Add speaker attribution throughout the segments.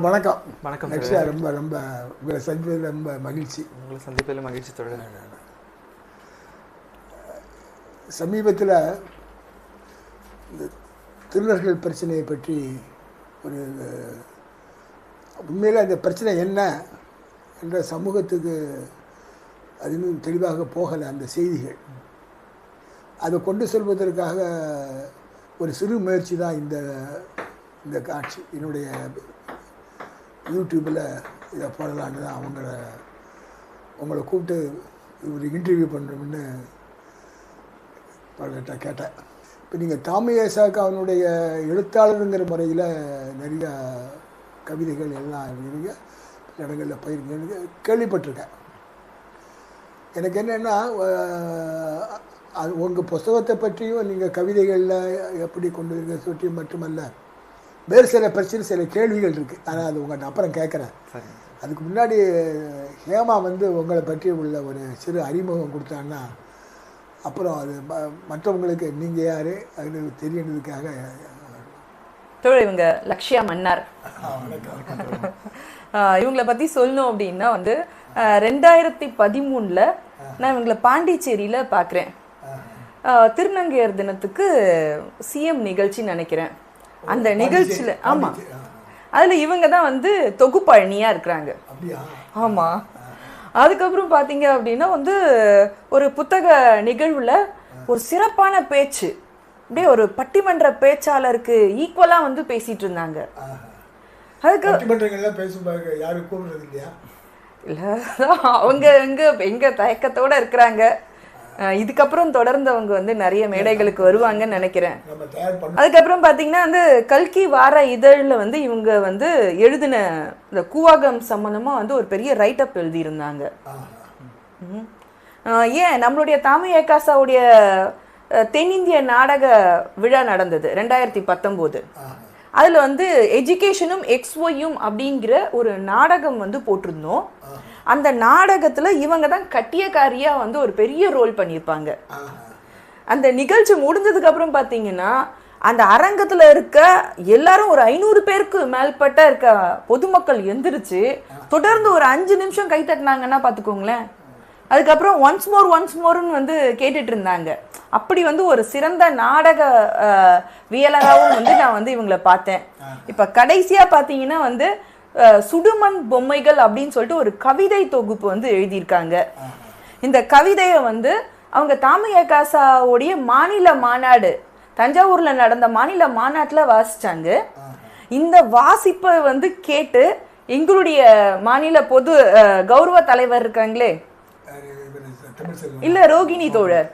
Speaker 1: வணக்கம்.
Speaker 2: வணக்கம்.
Speaker 1: ரொம்ப ரொம்ப உங்களை சந்திப்பதில் ரொம்ப மகிழ்ச்சி.
Speaker 2: உங்களை சந்திப்பதில் மகிழ்ச்சி தொடர்.
Speaker 1: சமீபத்தில் இந்த திருநர்கள் பிரச்சனையை பற்றி ஒரு உண்மையில் அந்த பிரச்சனை என்ன என்ற சமூகத்துக்கு அது இன்னும் தெளிவாக போகலை. அந்த செய்திகள் அதை கொண்டு செல்வதற்காக ஒரு சிறு முயற்சி தான் இந்த காட்சி. என்னுடைய யூடியூப்பில் இதை போடலான்னு தான் உங்களை கூப்பிட்டு ஒரு இன்டர்வியூ பண்ணுறோம்னு பலர்கிட்ட கேட்டேன். இப்போ நீங்கள் டாமி ஏசாக்கு அவனுடைய எழுத்தாளருங்கிற முறையில் நிறைய கவிதைகள் எல்லாம் நிறைய இடங்களில் பயிர்க்கு கேள்விப்பட்டிருக்கேன். எனக்கு என்னென்னா, அது உங்கள் புஸ்தகத்தை பற்றியும் நீங்கள் கவிதைகளில் எப்படி கொண்டு இருக்க சுற்றி மட்டுமல்ல, வேறு சில பிரச்சனை சில கேள்விகள் இருக்குது. ஆனால் அது உங்கள்கிட்ட அப்புறம் கேட்குறேன். அதுக்கு முன்னாடி ஹேமா உங்களை பற்றி உள்ள ஒரு சிறு அறிமுகம் கொடுத்தாங்கன்னா அப்புறம் அது மற்றவங்களுக்கு நீங்கள் யார் அது தெரியறதுக்காக.
Speaker 3: இவங்க லக்ஷ்யா மன்னார். இவங்களை பற்றி சொல்லணும் அப்படின்னா 2013 நான் இவங்களை பாண்டிச்சேரியில் பார்க்குறேன். திருநங்கையர் தினத்துக்கு சிஎம் நிகழ்ச்சி நினைக்கிறேன். அந்த நிகழ்ச்சியில் ஆமாம், அதில் இவங்க தான் தொகுப்பாளினியாக இருக்கிறாங்க. ஆமாம். அதுக்கப்புறம் பார்த்தீங்க அப்படின்னா ஒரு புத்தக நிகழ்வில் ஒரு சிறப்பான பேச்சு, அப்படியே ஒரு பட்டிமன்ற பேச்சாளருக்கு ஈக்குவலாக பேசிட்டு இருந்தாங்க. அதுக்கு
Speaker 1: பேசுவாங்க யாரும் கூப்பிடுறது இல்லையா?
Speaker 3: இல்லை, அவங்க எங்க தயக்கத்தோடு இருக்கிறாங்க. இதுக்கப்புறம் தொடர்ந்து அவங்க நிறைய மேடைகளுக்கு வருவாங்கன்னு நினைக்கிறேன். அதுக்கப்புறம் பார்த்தீங்கன்னா கல்கி வார இதழில் இவங்க எழுதின இந்த கூவாகம் சம்பந்தமாக ஒரு பெரிய ரைட்டப் எழுதியிருந்தாங்க. ஏன் நம்மளுடைய டாமி ஏசாவுடைய தென்னிந்திய நாடக விழா நடந்தது 2019. அதில் எஜுகேஷனும் எக்ஸ்ஒயும் அப்படிங்கிற ஒரு நாடகம் போட்டிருந்தோம். அந்த நாடகத்தில் இவங்க தான் கட்டியக்காரியாக ஒரு பெரிய ரோல் பண்ணியிருப்பாங்க. அந்த நிகழ்ச்சி முடிஞ்சதுக்கு அப்புறம் பார்த்தீங்கன்னா அந்த அரங்கத்தில் இருக்க எல்லாரும் ஒரு 500 பேருக்கு மேற்பட்ட இருக்க பொதுமக்கள் எந்திரிச்சு தொடர்ந்து ஒரு 5 நிமிஷம் கை தட்டினாங்கன்னா பார்த்துக்கோங்களேன். அதுக்கப்புறம் ஒன்ஸ் மோர்னு கேட்டுட்டு இருந்தாங்க. அப்படி ஒரு சிறந்த நாடக வியலராகவும் நான் இவங்களை பார்த்தேன். இப்போ கடைசியாக பார்த்தீங்கன்னா சுடுமண் பொம்மைகள் அப்படின்னு சொல்லிட்டு ஒரு கவிதை தொகுப்பு எழுதியிருக்காங்க. இந்த கவிதையை அவங்க டாமி ஏசாவுடைய மாநில மாநாடு தஞ்சாவூர்ல நடந்த மாநில மாநாட்டில் வாசிச்சாங்க. இந்த வாசிப்பை கேட்டு எங்களுடைய மாநில பொது கௌரவ தலைவர் இருக்காங்களே, இல்ல ரோகிணி தோழர்,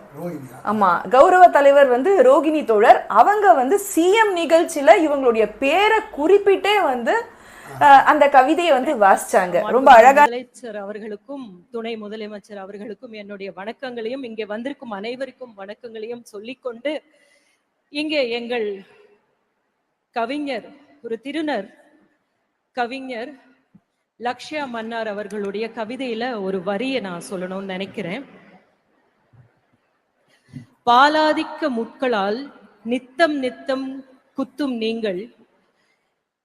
Speaker 3: ஆமா கௌரவ தலைவர் ரோகிணி தோழர், அவங்க சிஎம் நிகழ்ச்சியில இவங்களுடைய பேரை குறிப்பிட்டே அந்த கவிதையை வாசிச்சாங்க. ரொம்ப அழகா.
Speaker 4: முதலமைச்சர் அவர்களுக்கும் துணை முதலமைச்சர் அவர்களுக்கும் என்னுடைய வணக்கங்களையும் இங்கே வந்திருக்கும் அனைவருக்கும் வணக்கங்களையும் சொல்லிக்கொண்டு, இங்கே எங்கள் கவிஞர், ஒரு திருநர் கவிஞர் லக்ஷ்யா மன்னார் அவர்களுடைய கவிதையில ஒரு வரியை நான் சொல்லணும்னு நினைக்கிறேன். பாலாதிக்க முட்களால் நித்தம் நித்தம் குத்தும் நீங்கள்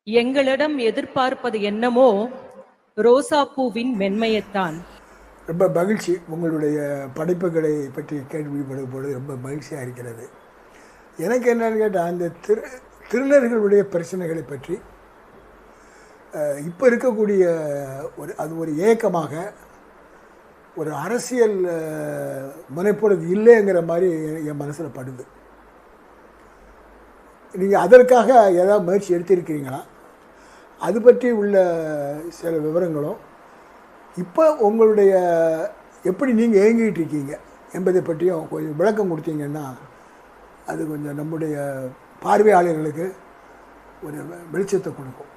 Speaker 4: எங்களிடம் எதிர்பார்ப்பது என்னமோ ரோசாப்பூவின் மென்மையத்தான்.
Speaker 1: ரொம்ப மகிழ்ச்சி. உங்களுடைய படைப்புகளை பற்றி கேள்விப்படும் பொழுது ரொம்ப மகிழ்ச்சியாக இருக்கிறது. எனக்கு என்னன்னு கேட்டால், அந்த திருநர்களுடைய பிரச்சனைகளை பற்றி இப்போ இருக்கக்கூடிய ஒரு ஏக்கமாக ஒரு அரசியல் முனைப்பொழுது இல்லைங்கிற மாதிரி என் மனசில் படுது. நீங்கள் அதற்காக ஏதாவது முயற்சி எடுத்திருக்கிறீங்களா? அது பற்றி உள்ள சில விவரங்களும், இப்போ உங்களுடைய எப்படி நீங்கள் இயங்கிட்டு இருக்கீங்க என்பதை பற்றியும் கொஞ்சம் விளக்கம் கொடுத்தீங்கன்னா அது கொஞ்சம் நம்முடைய பார்வையாளர்களுக்கு ஒரு வெளிச்சத்தை கொடுக்கும்.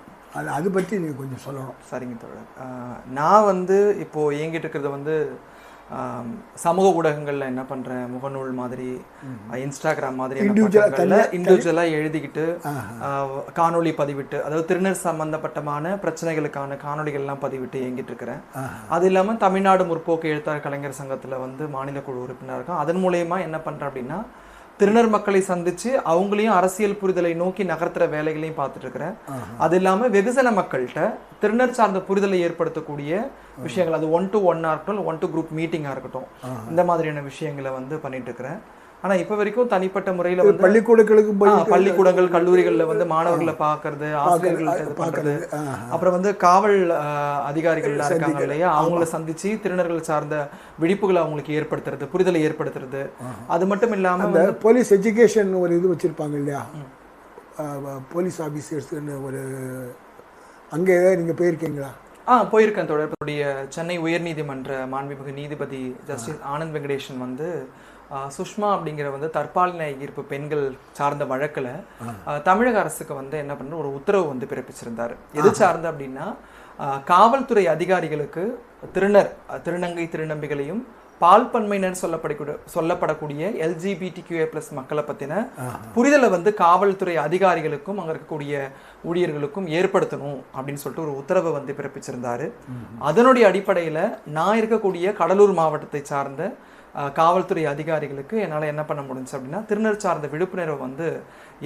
Speaker 1: அது பற்றி நீங்கள் கொஞ்சம் சொல்லணும்.
Speaker 2: சரிங்க தோழர். நான் இப்போது இயங்கிட்டு இருக்கிறது சமூக ஊடகங்களில் என்ன பண்ணுறேன், முகநூல் மாதிரி, இன்ஸ்டாகிராம் மாதிரி இண்டிவிஜுவலாக எழுதிக்கிட்டு காணொலி பதிவிட்டு, அதாவது திருநர் சம்பந்தப்பட்டமான பிரச்சனைகளுக்கான காணொலிகள்லாம் பதிவிட்டு இயங்கிட்டு இருக்கிறேன். அது இல்லாமல் தமிழ்நாடு முற்போக்கு எழுத்தாளர் கலைஞர் சங்கத்தில் மாநில குழு உறுப்பினராக இருக்கேன். அதன் மூலயமா என்ன பண்ணுறேன் அப்படின்னா, திருநர் மக்களை சந்திச்சு அவங்களையும் அரசியல் புரிதலை நோக்கி நகர்த்துற வேலைகளையும் பார்த்துட்டு இருக்கிறேன். அது இல்லாம வெகுஜன மக்கள்கிட்ட திருநர் சார்ந்த புரிதலை ஏற்படுத்தக்கூடிய விஷயங்கள், அது 1-to-1 இருக்கட்டும், 1-to குரூப் மீட்டிங்கா இருக்கட்டும், இந்த மாதிரியான விஷயங்களை வந்து பண்ணிட்டு இருக்கிறேன். ஆனா இப்ப வரைக்கும் தனிப்பட்ட முறையில வந்து
Speaker 1: பள்ளிக்கூடங்களுக்கு
Speaker 2: பள்ளிக்கூடங்கள் கல்லூரிகள்ல வந்து மாணவர்களை பாக்குறது, ஆசிரியர்கள் இது பண்றது, அப்புறம் வந்து காவல் அதிகாரிகள் இருக்காங்க இல்லையா, அவங்கள சந்திச்சு திருநர்கள் சார்ந்த விழிப்புகளை அவங்களுக்கு ஏற்படுத்துறது, புரிதலை ஏற்படுத்துறது. அது மட்டும் இல்லாம
Speaker 1: அந்த போலீஸ் எஜுகேஷன் ஒரு இது வச்சிருப்பாங்க இல்லையா, போலீஸ் ஆபீசர்ஸ்ன்னு ஒரு, அங்கே நீங்க போயிருக்கீங்களா?
Speaker 2: போயிருக்கேன் தொடர்புடைய சென்னை உயர்நீதிமன்ற மாண்புமிகு நீதிபதி ஜஸ்டிஸ் ஆனந்த் வெங்கடேஷன் வந்து சுஷ்மா அப்படிங்கிற வந்து தற்பாலின ஈர்ப்பு பெண்கள் சார்ந்த வழக்கில் தமிழக அரசுக்கு வந்து என்ன பண்ண ஒரு உத்தரவு வந்து பிறப்பிச்சிருந்தார். எது சார்ந்த அப்படின்னா, காவல்துறை அதிகாரிகளுக்கு திருநங்கை திருநம்பிகளையும் பால் பன்மையினர் சொல்லப்படக்கூடிய LGBTQA+ மக்களை பத்தின புரிதலை வந்து காவல்துறை அதிகாரிகளுக்கும் அங்க இருக்கக்கூடிய ஊழியர்களுக்கும் ஏற்படுத்தணும் அப்படின்னு சொல்லிட்டு ஒரு உத்தரவை வந்து பிறப்பிச்சிருந்தாரு. அதனுடைய அடிப்படையில நான் இருக்கக்கூடிய கடலூர் மாவட்டத்தை சார்ந்த காவல்துறை அதிகாரிகளுக்கு என்னால் என்ன பண்ண முடிஞ்சு அப்படின்னா, திருநர் சார்ந்த விழிப்புணர்வை வந்து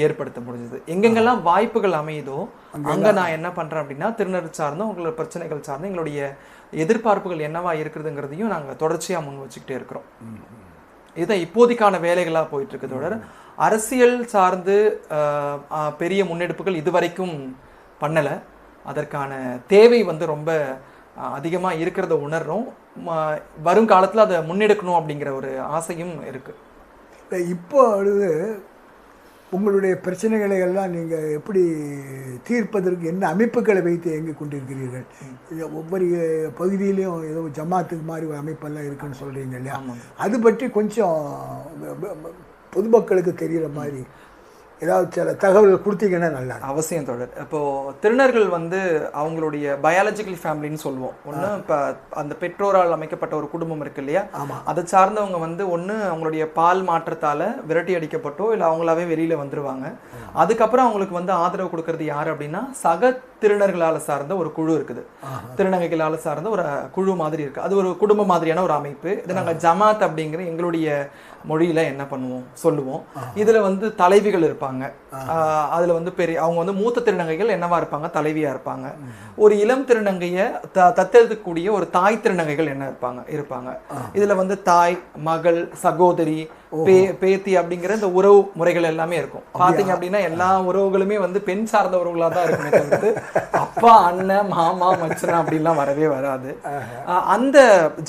Speaker 2: ஏற்படுத்த முடிஞ்சது. எங்கெங்கெல்லாம் வாய்ப்புகள் அமையுதோ அங்க நான் என்ன பண்றேன் அப்படின்னா, திருநர் சார்ந்த உங்களோட பிரச்சனைகள் சார்ந்த எங்களுடைய எதிர்பார்ப்புகள் என்னவா இருக்குதுங்கிறதையும் நாங்க தொடர்ச்சியா முன் வச்சுக்கிட்டே இருக்கிறோம். இதுதான் இப்போதைக்கான வேலைகளா போயிட்டு இருக்கு தொடர். அரசியல் சார்ந்து பெரிய முன்னெடுப்புகள் இதுவரைக்கும் பண்ணல. அதற்கான தேவை வந்து ரொம்ப அதிகமா இருக்கிறத உணர்றோம். வரும் காலத்துல அதை முன்னெடுக்கணும் அப்படிங்கிற ஒரு ஆசையும் இருக்கு.
Speaker 1: இப்போ உங்களுடைய பிரச்சனைகளை எல்லாம் நீங்கள் எப்படி தீர்ப்பதற்கு என்ன அமைப்புகளை வைத்து இயங்கி கொண்டிருக்கிறீர்கள்? ஒவ்வொரு பகுதியிலையும் ஏதோ ஜமாத்துக்கு மாதிரி ஒரு அமைப்பெல்லாம் இருக்குன்னு சொல்கிறீங்க இல்லையா, அது பற்றி கொஞ்சம் பொதுமக்களுக்கு தெரிகிற மாதிரி ஏதாவது சில தகவல்கள் கொடுத்தீங்கன்னா நல்லா.
Speaker 2: அவசியம் தொடர். இப்போ திருநர்கள் வந்து அவங்களுடைய பயாலஜிக்கல் ஃபேமிலின்னு சொல்லுவோம். ஒன்று இப்போ அந்த பெற்றோரால் அமைக்கப்பட்ட ஒரு குடும்பம் இருக்கு இல்லையா, அதை சார்ந்தவங்க வந்து ஒன்று அவங்களுடைய பால் மாற்றத்தால் விரட்டி அடிக்கப்பட்டோ இல்லை அவங்களாவே வெளியில் வந்துடுவாங்க. அதுக்கப்புறம் அவங்களுக்கு வந்து ஆதரவு கொடுக்கறது யார் அப்படின்னா, சக திருநர்களால் சார்ந்த ஒரு குழு இருக்குது, திருநங்கைகளால் சார்ந்த ஒரு குழு மாதிரி இருக்குது. அது ஒரு குடும்ப மாதிரியான ஒரு அமைப்பு. இது நாங்கள் ஜமாத் அப்படிங்கிற எங்களுடைய மொழியில என்ன பண்ணுவோம் சொல்லுவோம். இதுல வந்து தலைவிகள் இருப்பாங்க. அதுல வந்து அவங்க வந்து மூத்த திருநங்கைகள் என்னவா இருப்பாங்க, தலைவியா இருப்பாங்க. ஒரு இளம் திருநங்கைய தத்தெடுக்கக்கூடிய ஒரு தாய் திருநங்கைகள் என்ன இருப்பாங்க. இதுல வந்து தாய், மகள், சகோதரி, பேத்தி அப்படிங்கிற இந்த உறவு முறைகள் எல்லாமே இருக்கும். பாத்தீங்க அப்படின்னா எல்லா உறவுகளுமே வந்து பெண் சார்ந்த உறவுகளா தான் இருக்குமே தவிர்த்து அப்பா, அண்ணன், மாமா, மச்சனா அப்படிலாம் வரவே வராது. அந்த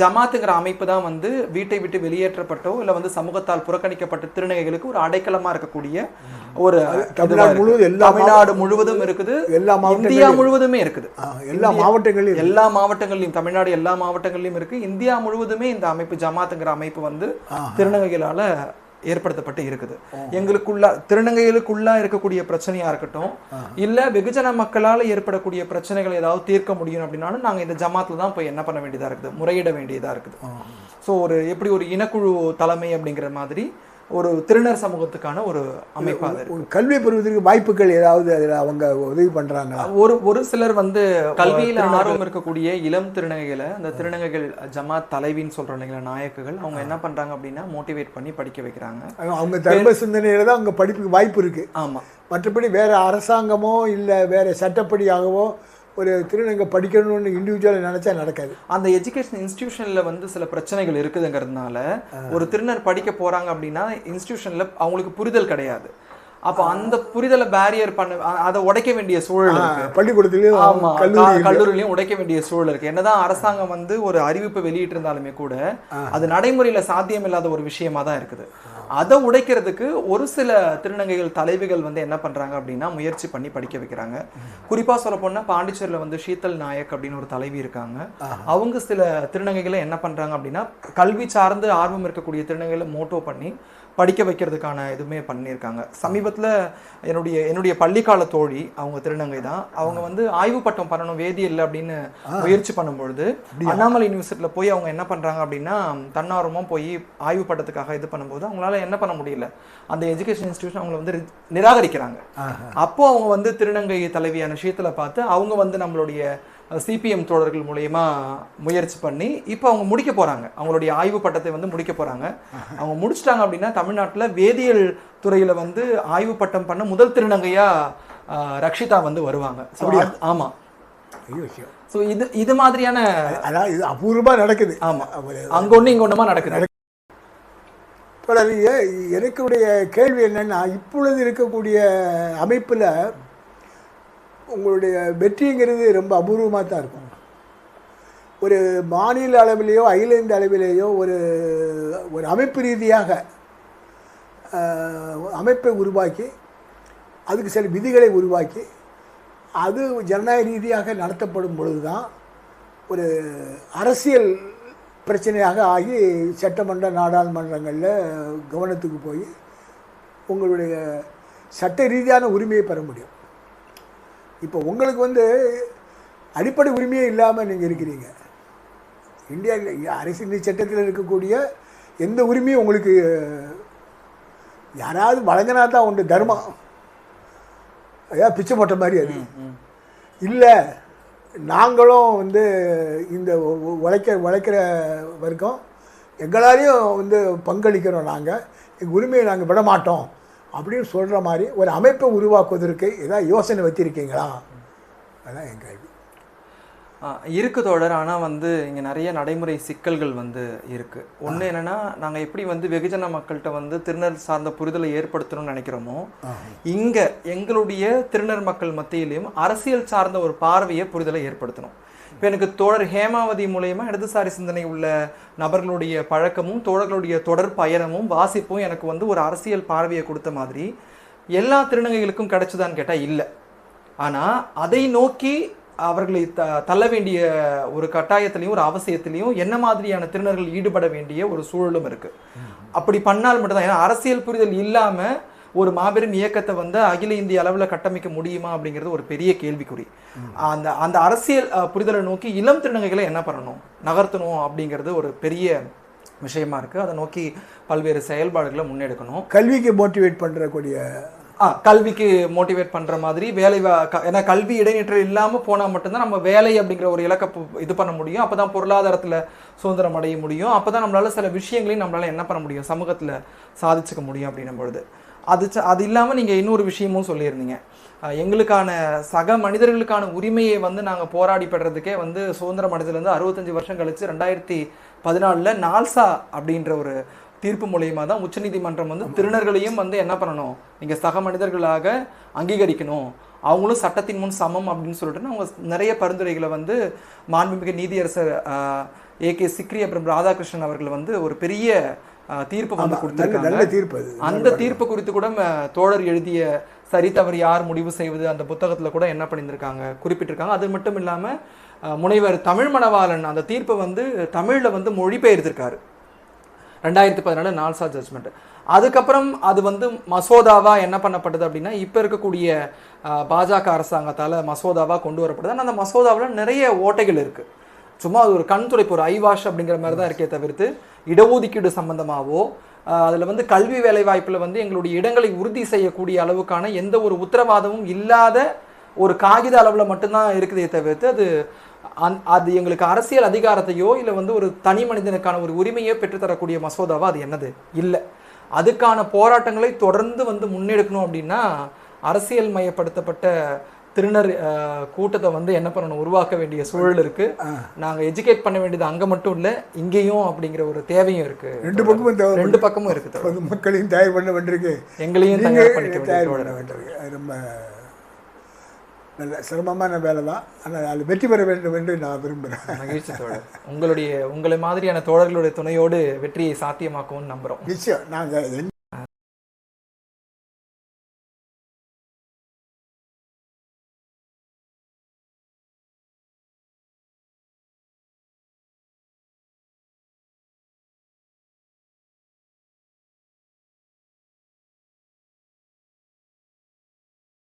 Speaker 2: ஜமாத்துங்கிற அமைப்பு தான் வந்து வீட்டை விட்டு வெளியேற்றப்பட்டோ இல்ல வந்து சமூகத்தால் புறக்கணிக்கப்பட்ட திருநங்கைகளுக்கு ஒரு அடைக்கலமா இருக்கக்கூடிய ஒரு தமிழ்நாடு முழுவதும் இருக்குது, இந்தியா முழுவதுமே இருக்குது, எல்லா மாவட்டங்களிலும் தமிழ்நாடு எல்லா மாவட்டங்களிலும் இருக்கு. இந்தியா முழுவதுமே இந்த அமைப்பு ஜமாத்துங்கிற அமைப்பு வந்து திருநங்கைகளால ஏற்படுத்தப்பட்டு இருக்குது. எங்களுக்குள்ள திருநங்கைகளுக்குள்ள இருக்கக்கூடிய பிரச்சனையா இருக்கட்டும், இல்ல வெகுஜன மக்களால் ஏற்படக்கூடிய பிரச்சனைகள் ஏதாவது தீர்க்க முடியும் அப்படின்னாலும் நாங்க இந்த ஜமாத்துல தான் போய் என்ன பண்ண வேண்டியதா இருக்குது, முறையிட வேண்டியதா இருக்குது. ஸோ ஒரு எப்படி ஒரு இனக்குழு தலைமை அப்படிங்கிற மாதிரி ஒரு திருநர் சமூகத்துக்கான ஒரு அமைப்பாக இருக்கு.
Speaker 1: கல்வி பெறுவதற்கு வாய்ப்புகள் ஏதாவது அதில் அவங்க உதவி பண்றாங்களா?
Speaker 2: ஒரு சிலர் வந்து கல்வியில ஆர்வம் இருக்கக்கூடிய இளம் திருநங்கைகளை, அந்த திருநங்கைகள் ஜமாத் தலைவின்னு சொல்றோம் இல்லைங்களா, நாயக்குகள், அவங்க என்ன பண்றாங்க அப்படின்னா மோட்டிவேட் பண்ணி படிக்க வைக்கிறாங்க.
Speaker 1: அவங்க தர்ம சிந்தனையில தான் அவங்க படிப்புக்கு வாய்ப்பு இருக்கு.
Speaker 2: ஆமா, மற்றபடி
Speaker 1: வேற அரசாங்கமோ இல்லை வேற சட்டப்படியாகவோ ஒரு திருநங்கை படிக்கணும்னு இண்டிவிஜுவலாக நினைச்சா நடக்காது.
Speaker 2: அந்த எஜுகேஷன் இன்ஸ்டிடியூஷன்ல வந்து சில பிரச்சனைகள் இருக்குதுங்கிறதுனால ஒரு திருநர் படிக்க போறாங்க அப்படின்னா இன்ஸ்டிடியூஷன்ல அவங்களுக்கு புரிதல் கிடையாது. அப்போ அந்த புரிதலை பேரியர் அதை உடைக்க வேண்டிய சூழல் இருக்கு.
Speaker 1: பள்ளிக்கூடத்திலையும்
Speaker 2: கல்லூரிலையும் உடைக்க வேண்டிய சூழல் இருக்கு. என்னதான் அரசாங்கம் வந்து ஒரு அறிவிப்பு வெளியிட்டு இருந்தாலுமே கூட அது நடைமுறையில சாத்தியம் இல்லாத ஒரு விஷயமா தான் இருக்குது. அதை உடைக்கிறதுக்கு ஒரு சில திருநங்கைகள் தலைவிகள் வந்து என்ன பண்றாங்க அப்படின்னா முயற்சி பண்ணி படிக்க வைக்கிறாங்க. குறிப்பா சொல்ல போனா பாண்டிச்சேரியில வந்து ஷீதல் நாயக் அப்படின்னு ஒரு தலைவி இருக்காங்க. அவங்க சில திருநங்கைகளை என்ன பண்றாங்க அப்படின்னா கல்வி சார்ந்து ஆர்வம் இருக்கக்கூடிய திருநங்கைகளை மோட்டோ பண்ணி படிக்க வைக்கிறதுக்கான இதுவுமே பண்ணியிருக்காங்க. சமீபத்தில் என்னுடைய பள்ளிக்கால தோழி, அவங்க திருநங்கை தான், அவங்க வந்து ஆய்வு பட்டம் பண்ணணும் வேதியியல் அப்படின்னு முயற்சி பண்ணும்பொழுது அண்ணாமலை யூனிவர்சிட்டியில் போய் அவங்க என்ன பண்ணுறாங்க அப்படின்னா தன்னார்வமாக போய் ஆய்வு பட்டத்துக்காக இது பண்ணும்போது அவங்களால என்ன பண்ண முடியல, அந்த எஜுகேஷன் இன்ஸ்டிடியூஷன் அவங்களை வந்து நிராகரிக்கிறாங்க. அப்போ அவங்க வந்து திருநங்கை தலைவியான விஷயத்தில் பார்த்து அவங்க வந்து நம்மளுடைய சிபிஎம் தோழர்கள் மூலயமா முயற்சி பண்ணி இப்போ அவங்க முடிக்க போகிறாங்க, அவங்களுடைய ஆய்வு பட்டத்தை வந்து முடிக்க போகிறாங்க. அவங்க முடிச்சிட்டாங்க அப்படின்னா தமிழ்நாட்டில் வேதியியல் துறையில் வந்து ஆய்வு பட்டம் பண்ண முதல் திருநங்கையாக ரக்ஷிதா வந்து வருவாங்க. ஆமாம். ஸோ இது மாதிரியான
Speaker 1: அதான் இது அபூர்வமாக நடக்குது.
Speaker 2: ஆமாம், அங்கே ஒன்று இங்கே ஒன்றுமா நடக்குது.
Speaker 1: எனக்குடைய கேள்வி என்னன்னா, இப்பொழுது இருக்கக்கூடிய அமைப்பில் உங்களுடைய வெற்றிங்கிறது ரொம்ப அபூர்வமாக தான் இருக்கும். ஒரு மாநில அளவிலேயோ அகில இந்திய அளவிலேயோ ஒரு அமைப்பு ரீதியாக அமைப்பை உருவாக்கி அதுக்கு சில விதிகளை உருவாக்கி அது ஜனநாயக ரீதியாக நடத்தப்படும் பொழுது தான் ஒரு அரசியல் பிரச்சனையாக ஆகி சட்டமன்ற நாடாளுமன்றங்களில் கவனத்துக்கு போய் உங்களுடைய சட்ட ரீதியான உரிமையை பெற முடியும். இப்போ உங்களுக்கு வந்து அடிப்படை உரிமையே இல்லாமல் நீங்கள் இருக்கிறீங்க. இந்தியா அரசியல் சட்டத்தில் இருக்கக்கூடிய எந்த உரிமையும் உங்களுக்கு யாராவது வழங்கினா தான் உண்டு. தர்மம் ஏதாவது பிச்சை போட்ட மாதிரி அது இல்லை. நாங்களும் வந்து இந்த உழைக்கிற வர்க்கம் எங்களாலையும் வந்து பங்களிக்கிறோம், நாங்கள் எங்கள் உரிமையை நாங்கள் விட மாட்டோம் அப்படின்னு சொல்கிற மாதிரி ஒரு அமைப்பை உருவாக்குவதற்கு ஏதாவது யோசனை வச்சுருக்கீங்களா? அதான் என் கேள்வி.
Speaker 2: இருக்குது தோழர். ஆனால் வந்து இங்கே நிறைய நடைமுறை சிக்கல்கள் வந்து இருக்குது. ஒன்று என்னென்னா, நாங்கள் எப்படி வந்து வெகுஜன மக்கள்கிட்ட வந்து திருநர் சார்ந்த புரிதலை ஏற்படுத்தணும்னு நினைக்கிறோமோ, இங்கே எங்களுடைய திருநர் மக்கள் மத்தியிலையும் அரசியல் சார்ந்த ஒரு பார்வையை புரிதலை ஏற்படுத்தணும். இப்போ எனக்கு தோழர் ஹேமாவதி மூலயமா இடதுசாரி சிந்தனை உள்ள நபர்களுடைய பழக்கமும் தோழர்களுடைய தொடர் பயணமும் வாசிப்பும் எனக்கு வந்து ஒரு அரசியல் பார்வையை கொடுத்த மாதிரி எல்லா திருநங்கைகளுக்கும் கிடைச்சதான்னு கேட்டால் இல்லை. ஆனால் அதை நோக்கி அவர்களை தள்ள வேண்டிய ஒரு கட்டாயத்திலையும் ஒரு அவசியத்திலையும் என்ன மாதிரியான திருநர்கள் ஈடுபட வேண்டிய ஒரு சூழலும் இருக்குது. அப்படி பண்ணால் மட்டும்தான், ஏன்னா அரசியல் புரிதல் இல்லாமல் ஒரு மாபெரும் இயக்கத்தை வந்து அகில இந்திய அளவில் கட்டமைக்க முடியுமா அப்படிங்கிறது ஒரு பெரிய கேள்விக்குறி. அந்த அரசியல் புரிதலை நோக்கி இளம் திருநங்கைகளை என்ன பண்ணணும், நகர்த்தணும் அப்படிங்கிறது ஒரு பெரிய விஷயமா இருக்குது. அதை நோக்கி பல்வேறு செயல்பாடுகளை முன்னெடுக்கணும்.
Speaker 1: கல்விக்கு மோட்டிவேட் பண்ணுறக்கூடிய
Speaker 2: கல்விக்கு மோட்டிவேட் பண்ணுற மாதிரி வேலை, ஏன்னா கல்வி இடைநிற்றல் இல்லாமல் போனால் மட்டும்தான் நம்ம வேலை அப்படிங்கிற ஒரு இலக்கை இது பண்ண முடியும். அப்போ தான் பொருளாதாரத்தில் சுதந்திரம் அடைய முடியும். அப்போ தான் நம்மளால் சில விஷயங்களையும் நம்மளால் என்ன பண்ண முடியும், சமூகத்தில் சாதிச்சுக்க முடியும் அப்படின்னும் பொழுது அது இல்லாமல் நீங்கள் இன்னொரு விஷயமும் சொல்லியிருந்தீங்க. எங்களுக்கான சக மனிதர்களுக்கான உரிமையை வந்து நாங்கள் போராடி பெறதுக்கே வந்து சுதந்திரம் அடைஞ்சதுலேருந்து 65 வருஷம் கழிச்சு 2014 நால்சா அப்படின்ற ஒரு தீர்ப்பு மூலயமா தான் உச்சநீதிமன்றம் வந்து திருநர்களையும் வந்து என்ன பண்ணணும், நீங்கள் சக மனிதர்களாக அங்கீகரிக்கணும், அவங்களும் சட்டத்தின் முன் சமம் அப்படின்னு சொல்லிட்டு அவங்க நிறைய பரிந்துரைகளை வந்து மாண்புமிகு நீதியரசர் ஏகே சிக்ரி அப்புறம் ராதாகிருஷ்ணன் அவர்கள் வந்து ஒரு பெரிய தீர்ப்பு வந்து கொடுத்திருக்காங்க. அந்த தீர்ப்பு குறித்து கூட தோழர் எழுதிய சரி தவறு யார் முடிவு செய்வது அந்த புத்தகத்தில் கூட என்ன பண்ணியிருக்காங்க, குறிப்பிட்டிருக்காங்க. அது மட்டும் இல்லாமல் முனைவர் தமிழ் மணவாளன் அந்த தீர்ப்பை வந்து தமிழில் வந்து மொழிபெயர்த்திருக்காரு 2014 நால்சா ஜட்ஜ்மெண்ட். அதுக்கப்புறம் அது வந்து மசோதாவா என்ன பண்ணப்பட்டது அப்படின்னா, இப்போ இருக்கக்கூடிய பாஜக அரசாங்கத்தால் மசோதாவா கொண்டு வரப்படுது. ஆனால் அந்த மசோதாவில் நிறைய ஓட்டைகள் இருக்குது. சும்மா அது ஒரு கண் துடைப்பு, ஒரு ஐவாஷ் அப்படிங்கிற மாதிரி தான் இருக்கே தவிர்த்து இடஒதுக்கீடு சம்பந்தமாகவோ அதில் வந்து கல்வி வேலைவாய்ப்பில் வந்து எங்களுடைய இடங்களை உறுதி செய்யக்கூடிய அளவுக்கான எந்த ஒரு உத்தரவாதமும் இல்லாத ஒரு காகித அளவில் மட்டும்தான் இருக்குதே தவிர்த்து அது எங்களுக்கு அரசியல் அதிகாரத்தையோ இல்லை வந்து ஒரு தனி மனிதனுக்கான ஒரு உரிமையோ பெற்றுத்தரக்கூடிய மசோதாவா அது என்னது இல்லை. அதுக்கான போராட்டங்களை தொடர்ந்து வந்து முன்னெடுக்கணும் அப்படின்னா அரசியல் மயப்படுத்தப்பட்ட திருநர் கூட்டத்தை வந்து என்ன பண்ணணும், உருவாக்க வேண்டிய சூழல் இருக்கு. நாங்கள் எஜுகேட் பண்ண வேண்டியது அங்கே மட்டும் இல்லை, இங்கேயும் அப்படிங்கிற ஒரு தேவையும் இருக்கு. ரெண்டு பக்கமும் இருக்கு.
Speaker 1: மக்களையும் தயார் பண்ண வேண்டியிருக்கு,
Speaker 2: எங்களையும் தயார் பண்ணிக்க வேண்டியிருக்கு.
Speaker 1: அது ரொம்ப நல்ல சிரமமான வேலை தான். ஆனால் அதில் வெற்றி பெற வேண்டும் என்று நான் விரும்புகிறேன்.
Speaker 2: மகிழ்ச்சி தோழர். உங்களை மாதிரியான தோழர்களுடைய துணையோடு வெற்றியை சாத்தியமாக்கும்னு நம்புகிறோம்.
Speaker 1: நிச்சயம். நாங்கள்